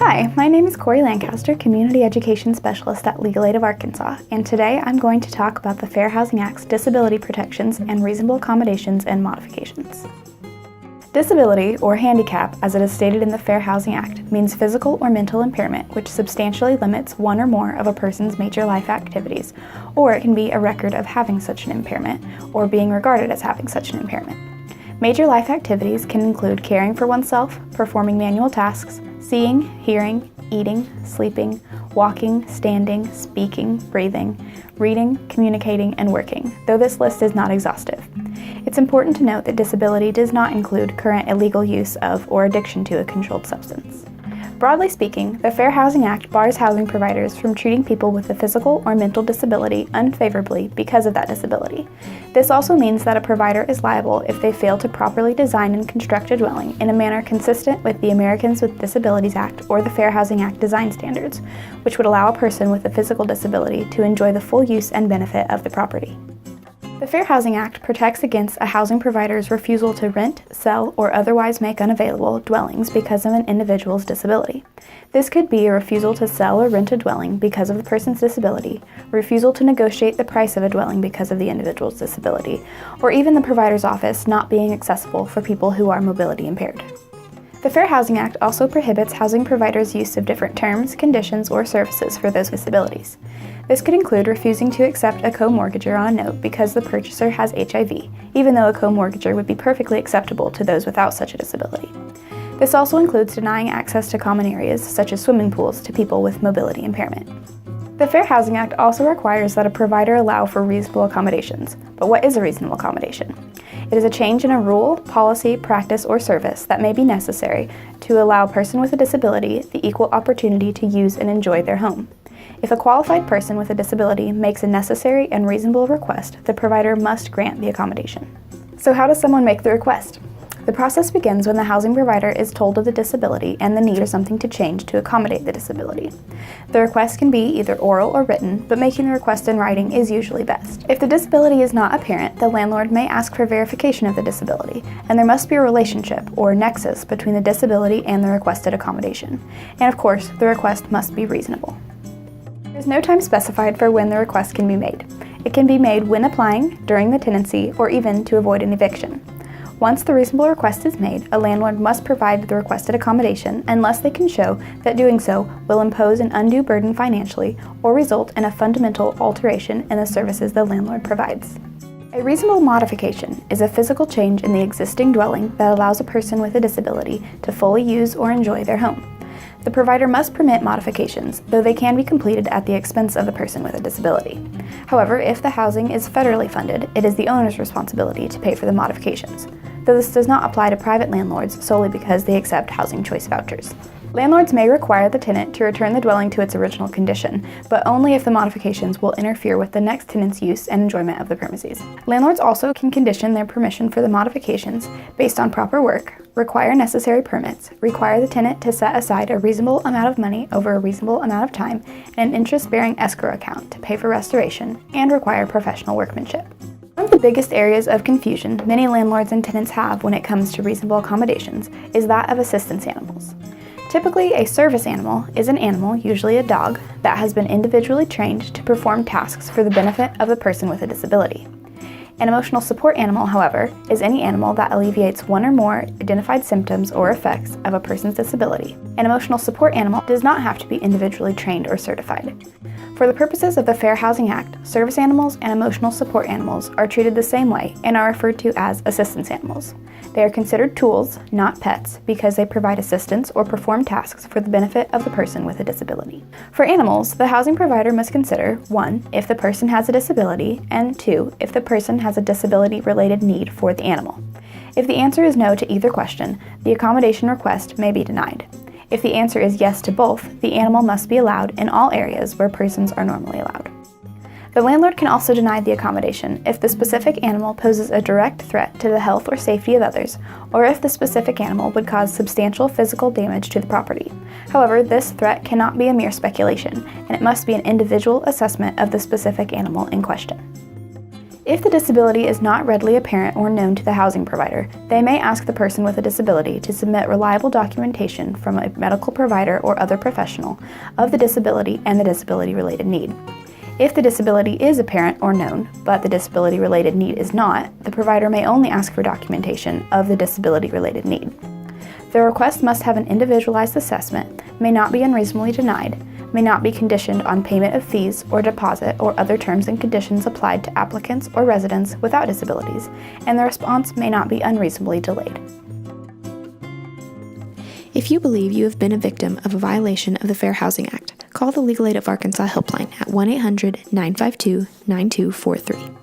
Hi, my name is Corey Lancaster, Community Education Specialist at Legal Aid of Arkansas, and today I'm going to talk about the Fair Housing Act's disability protections and reasonable accommodations and modifications. Disability, or handicap, as it is stated in the Fair Housing Act, means physical or mental impairment which substantially limits one or more of a person's major life activities, or it can be a record of having such an impairment, or being regarded as having such an impairment. Major life activities can include caring for oneself, performing manual tasks, seeing, hearing, eating, sleeping, walking, standing, speaking, breathing, reading, communicating, and working, though this list is not exhaustive. It's important to note that disability does not include current illegal use of or addiction to a controlled substance. Broadly speaking, the Fair Housing Act bars housing providers from treating people with a physical or mental disability unfavorably because of that disability. This also means that a provider is liable if they fail to properly design and construct a dwelling in a manner consistent with the Americans with Disabilities Act or the Fair Housing Act design standards, which would allow a person with a physical disability to enjoy the full use and benefit of the property. The Fair Housing Act protects against a housing provider's refusal to rent, sell, or otherwise make unavailable dwellings because of an individual's disability. This could be a refusal to sell or rent a dwelling because of the person's disability, refusal to negotiate the price of a dwelling because of the individual's disability, or even the provider's office not being accessible for people who are mobility impaired. The Fair Housing Act also prohibits housing providers' use of different terms, conditions, or services for those with disabilities. This could include refusing to accept a co-mortgager on a note because the purchaser has HIV, even though a co-mortgager would be perfectly acceptable to those without such a disability. This also includes denying access to common areas, such as swimming pools, to people with mobility impairment. The Fair Housing Act also requires that a provider allow for reasonable accommodations. But what is a reasonable accommodation? It is a change in a rule, policy, practice, or service that may be necessary to allow a person with a disability the equal opportunity to use and enjoy their home. If a qualified person with a disability makes a necessary and reasonable request, the provider must grant the accommodation. So how does someone make the request? The process begins when the housing provider is told of the disability and the need for something to change to accommodate the disability. The request can be either oral or written, but making the request in writing is usually best. If the disability is not apparent, the landlord may ask for verification of the disability, and there must be a relationship or nexus between the disability and the requested accommodation. And of course, the request must be reasonable. There is no time specified for when the request can be made. It can be made when applying, during the tenancy, or even to avoid an eviction. Once the reasonable request is made, a landlord must provide the requested accommodation unless they can show that doing so will impose an undue burden financially or result in a fundamental alteration in the services the landlord provides. A reasonable modification is a physical change in the existing dwelling that allows a person with a disability to fully use or enjoy their home. The provider must permit modifications, though they can be completed at the expense of the person with a disability. However, if the housing is federally funded, it is the owner's responsibility to pay for the modifications, though this does not apply to private landlords solely because they accept housing choice vouchers. Landlords may require the tenant to return the dwelling to its original condition, but only if the modifications will interfere with the next tenant's use and enjoyment of the premises. Landlords also can condition their permission for the modifications based on proper work, require necessary permits, require the tenant to set aside a reasonable amount of money over a reasonable amount of time, and an interest-bearing escrow account to pay for restoration, and require professional workmanship. One of the biggest areas of confusion many landlords and tenants have when it comes to reasonable accommodations is that of assistance animals. Typically, a service animal is an animal, usually a dog, that has been individually trained to perform tasks for the benefit of the person with a disability. An emotional support animal, however, is any animal that alleviates one or more identified symptoms or effects of a person's disability. An emotional support animal does not have to be individually trained or certified. For the purposes of the Fair Housing Act, service animals and emotional support animals are treated the same way and are referred to as assistance animals. They are considered tools, not pets, because they provide assistance or perform tasks for the benefit of the person with a disability. For animals, the housing provider must consider 1. If the person has a disability, and 2. If the person has a disability-related need for the animal. If the answer is no to either question, the accommodation request may be denied. If the answer is yes to both, the animal must be allowed in all areas where persons are normally allowed. The landlord can also deny the accommodation if the specific animal poses a direct threat to the health or safety of others, or if the specific animal would cause substantial physical damage to the property. However, this threat cannot be a mere speculation, and it must be an individual assessment of the specific animal in question. If the disability is not readily apparent or known to the housing provider, they may ask the person with a disability to submit reliable documentation from a medical provider or other professional of the disability and the disability-related need. If the disability is apparent or known, but the disability-related need is not, the provider may only ask for documentation of the disability-related need. The request must have an individualized assessment, may not be unreasonably denied, may not be conditioned on payment of fees or deposit or other terms and conditions applied to applicants or residents without disabilities, and the response may not be unreasonably delayed. If you believe you have been a victim of a violation of the Fair Housing Act, call the Legal Aid of Arkansas Helpline at 1-800-952-9243.